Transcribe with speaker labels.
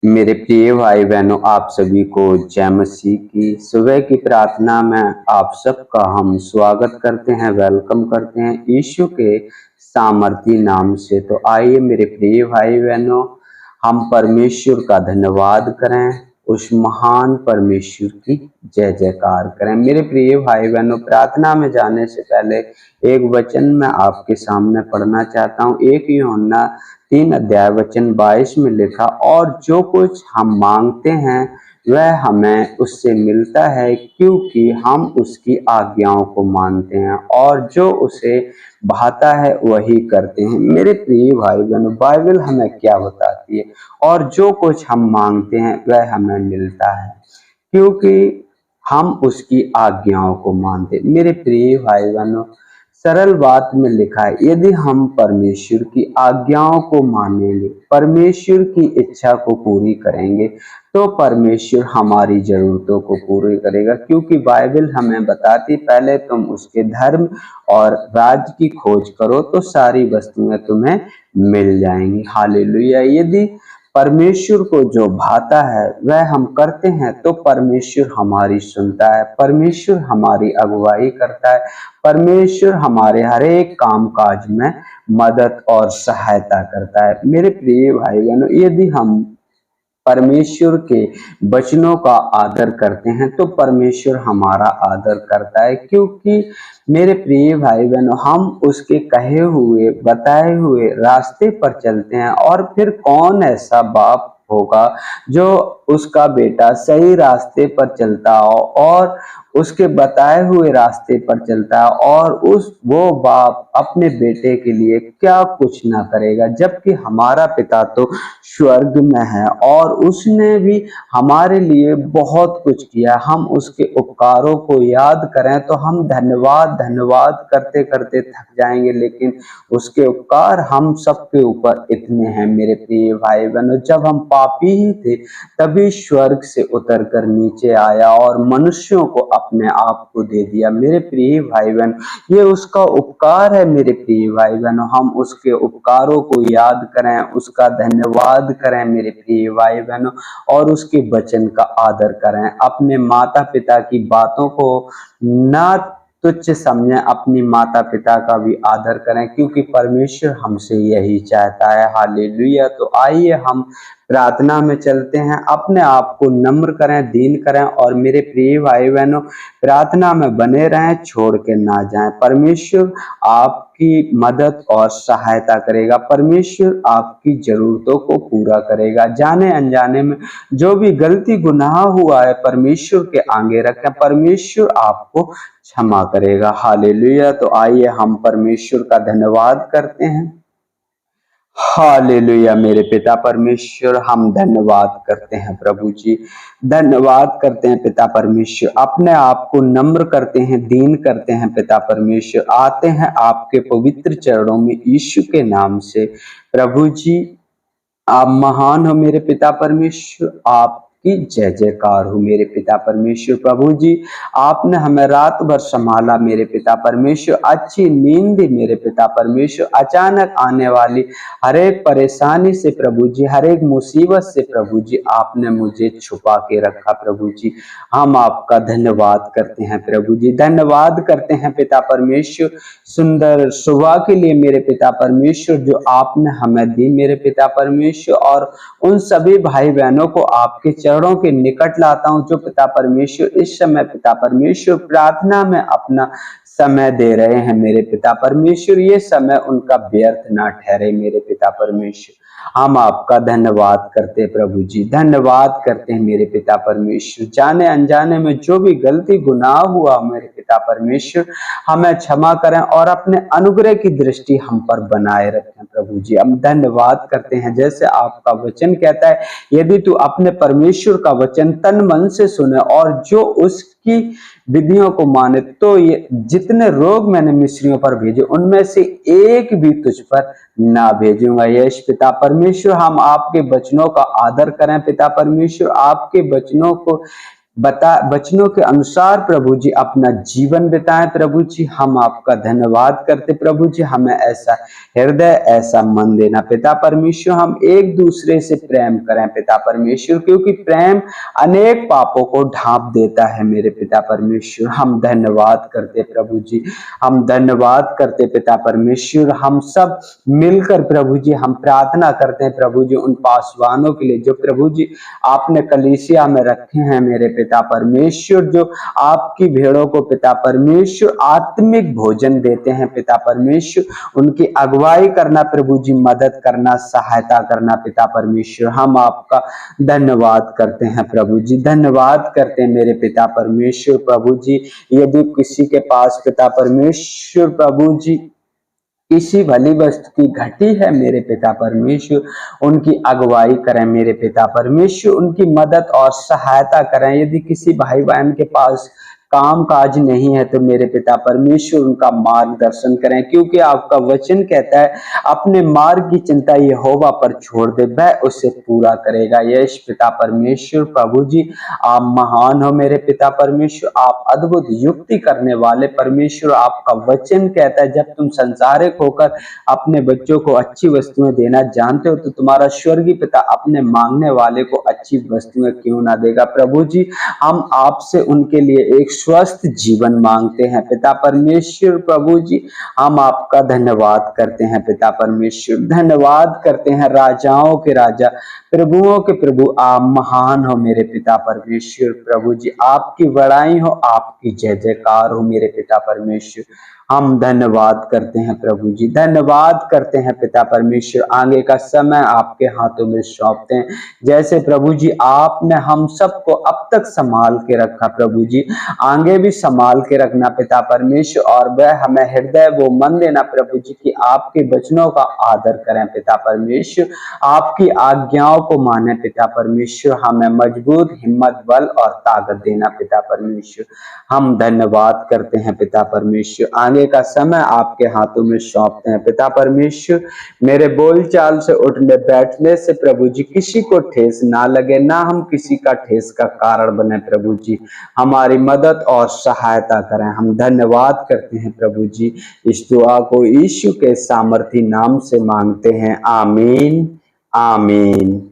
Speaker 1: मेरे प्रिय भाई बहनों, आप सभी को जय मसीह की सुबह की प्रार्थना में आप सबका हम स्वागत करते हैं, वेलकम करते हैं यीशु के सामर्थी नाम से। तो आइए मेरे प्रिय भाई बहनों, हम परमेश्वर का धन्यवाद करें, उस महान परमेश्वर की जय जयकार करें। मेरे प्रिय भाई बहनों, प्रार्थना में जाने से पहले एक वचन मैं आपके सामने पढ़ना चाहता हूँ। 1 यूहन्ना 3 अध्याय वचन 22 में लिखा, और जो कुछ हम मांगते हैं वह हमें उससे मिलता है, क्योंकि हम उसकी आज्ञाओं को मानते हैं और जो उसे भाता है वही करते हैं। मेरे प्रिय भाई बहनों, बाइबल हमें क्या बताती है? और जो कुछ हम मांगते हैं वह हमें मिलता है, क्योंकि हम उसकी आज्ञाओं को मानते हैं। मेरे प्रिय भाई बहनों, सरल बात में लिखा है, यदि हम परमेश्वर की आज्ञाओं को मानेंगे, परमेश्वर की इच्छा को पूरी करेंगे, तो परमेश्वर हमारी जरूरतों को पूरी करेगा। क्योंकि बाइबल हमें बताती, पहले तुम उसके धर्म और राज्य की खोज करो तो सारी वस्तुएं तुम्हें मिल जाएंगी। हालेलुया। यदि परमेश्वर को जो भाता है वह हम करते हैं तो परमेश्वर हमारी सुनता है, परमेश्वर हमारी अगुवाई करता है, परमेश्वर हमारे हर एक काम काज में मदद और सहायता करता है। मेरे प्रिय भाई बहनों, यदि हम परमेश्वर के वचनों का आदर करते हैं तो परमेश्वर हमारा आदर करता है। क्योंकि मेरे प्रिय भाई बहनों, हम उसके कहे हुए बताए हुए रास्ते पर चलते हैं, और फिर कौन ऐसा बाप होगा जो उसका बेटा सही रास्ते पर चलता हो और उसके बताए हुए रास्ते पर चलता है, और वो बाप अपने बेटे के लिए क्या कुछ ना करेगा। जबकि हमारा पिता तो स्वर्ग में है और उसने भी हमारे लिए बहुत कुछ किया। हम उसके उपकारों को याद करें तो हम धन्यवाद धन्यवाद करते करते थक जाएंगे, लेकिन उसके उपकार हम सबके ऊपर इतने हैं। मेरे प्रिय भाई बहनों, जब हम पापी ही थे तभी स्वर्ग से उतर कर नीचे आया और मनुष्यों को अपने आप को दे दिया। मेरे प्रिय भाई बहन, ये उसका उपकार है। मेरे प्रिय भाई बहनों, हम उसके उपकारों को याद करें, उसका धन्यवाद करें मेरे प्रिय भाई बहनों, और उसके वचन का आदर करें। अपने माता पिता की बातों को ना तुच्छ समझें, अपनी माता पिता का भी आदर करें, क्योंकि परमेश्वर हमसे यही चाहता है। हालेलुया। तो आइए हम प्रार्थना में चलते हैं, अपने आप को नम्र करें, दीन करें, और मेरे प्रिय भाई बहनों प्रार्थना में बने रहें, छोड़ के ना जाएं। परमेश्वर आपकी मदद और सहायता करेगा, परमेश्वर आपकी जरूरतों को पूरा करेगा। जाने अनजाने में जो भी गलती गुनाह हुआ है परमेश्वर के आगे रखें, परमेश्वर आपको क्षमा करेगा। हालेलुया। तो आइए हम परमेश्वर का धन्यवाद करते हैं। हालेलुया। मेरे पिता परमेश्वर, हम धन्यवाद करते हैं प्रभु जी, धन्यवाद करते हैं पिता परमेश्वर, अपने आप को नम्र करते हैं, दीन करते हैं पिता परमेश्वर, आते हैं आपके पवित्र चरणों में यीशु के नाम से। प्रभु जी, आप महान हो मेरे पिता परमेश्वर, आपकी जय जयकार हो मेरे पिता परमेश्वर। प्रभु जी, आपने हमें रात भर संभाला मेरे पिता परमेश्वर, अच्छी नींद दी मेरे पिता परमेश्वर। अचानक आने वाली हर एक परेशानी से प्रभु जी, हर एक मुसीबत से प्रभु जी, आपने मुझे छुपा के रखा प्रभु जी। हम आपका धन्यवाद करते हैं प्रभु जी, धन्यवाद करते हैं पिता परमेश्वर, सुंदर सुबह के लिए मेरे पिता परमेश्वर जो आपने हमें दी मेरे पिता परमेश्वर। और उन सभी भाई बहनों को आपके चरणों के निकट लाता हूं जो पिता परमेश्वर इस समय पिता परमेश्वर प्रार्थना में अपना समय दे रहे हैं मेरे पिता परमेश्वर। ये समय उनका व्यर्थ ना ठहरे मेरे पिता परमेश्वर। हम आपका धन्यवाद करते हैं प्रभु जी, धन्यवाद करते हैं मेरे पिता परमेश्वर। जाने अनजाने में जो भी गलती गुनाह हुआ मेरे पिता परमेश्वर, हमें क्षमा करें और अपने अनुग्रह की दृष्टि हम पर बनाए रखें प्रभु जी। हम धन्यवाद करते हैं, जैसे आपका वचन कहता है, यदि तू अपने परमेश्वर का वचन तन मन से सुने और जो उसकी विधियों को माने, तो ये जितने रोग मैंने मिस्रियों पर भेजे उनमें से एक भी तुझ पर ना भेजूंगा। यश पिता परमेश्वर, हम आपके वचनों का आदर करें पिता परमेश्वर, आपके वचनों को वचनों के अनुसार प्रभु जी अपना जीवन बिताएं। प्रभु जी हम आपका धन्यवाद करते प्रभु जी, हमें ऐसा हृदय ऐसा मन देना पिता परमेश्वर, हम एक दूसरे से प्रेम करें पिता परमेश्वर, क्योंकि प्रेम अनेक पापों को ढांप देता है मेरे पिता परमेश्वर। हम धन्यवाद करते प्रभु जी, हम धन्यवाद करते पिता परमेश्वर। हम सब मिलकर प्रभु जी हम प्रार्थना करते हैं प्रभु जी उन पासवानों के लिए जो प्रभु जी आपने कलीसिया में रखे हैं मेरे पिता परमेश्वर, जो आपकी भेड़ों को पिता परमेश्वर आत्मिक भोजन देते हैं पिता परमेश्वर। उनकी अगुवाई करना प्रभु जी, मदद करना, सहायता करना पिता परमेश्वर। हम आपका धन्यवाद करते हैं प्रभु जी, धन्यवाद करते हैं मेरे पिता परमेश्वर। प्रभु जी यदि किसी के पास पिता परमेश्वर प्रभु जी किसी भली वस्तु की घटी है मेरे पिता परमेश्वर, उनकी अगुवाई करें मेरे पिता परमेश्वर, उनकी मदद और सहायता करें। यदि किसी भाई बहन के पास काम काज नहीं है तो मेरे पिता परमेश्वर उनका मार्गदर्शन करें, क्योंकि आपका वचन कहता है अपने मार्ग की चिंता यहोवा पर छोड़ दे, वह उसे पूरा करेगा। यश पिता परमेश्वर प्रभु जी आप महान हो मेरे पिता परमेश्वर, आप अद्भुत युक्ति करने वाले परमेश्वर। आपका वचन कहता है जब तुम संसारिक होकर अपने बच्चों को अच्छी वस्तुएं देना जानते हो तो तुम्हारा स्वर्गीय पिता अपने मांगने वाले को अच्छी वस्तुएं क्यों ना देगा। प्रभु जी हम आपसे उनके लिए एक स्वस्थ जीवन मांगते हैं पिता परमेश्वर। प्रभु जी हम आपका धन्यवाद करते हैं पिता परमेश्वर, धन्यवाद करते हैं राजाओं के राजा प्रभुओं के प्रभु, आप महान हो मेरे पिता परमेश्वर। प्रभु जी आपकी बड़ाई हो, आपकी जय जयकार हो मेरे पिता परमेश्वर। हम धन्यवाद करते हैं प्रभु जी, धन्यवाद करते हैं पिता परमेश्वर। आगे का समय आपके हाथों में सौंपते हैं, जैसे प्रभु जी आपने हम सबको अब तक संभाल के रखा प्रभु जी, आगे भी संभाल के रखना पिता परमेश्वर। और वह हमें हृदय वो मन देना प्रभु जी कि आपके वचनों का आदर करें पिता परमेश्वर, आपकी आज्ञाओं को माने पिता परमेश्वर। हमें मजबूत हिम्मत, बल और ताकत देना पिता परमेश्वर। हम धन्यवाद करते हैं पिता परमेश्वर। आगे का समय आपके हाथों में सौंपते हैं पिता परमेश्वर। मेरे बोलचाल से उठने बैठने से प्रभु जी किसी को ठेस ना लगे, ना हम किसी का ठेस का कारण बने प्रभु जी, हमारी मदद और सहायता करें। हम धन्यवाद करते हैं प्रभु जी, इस दुआ को यीशु के सामर्थी नाम से मांगते हैं, आमीन आमीन।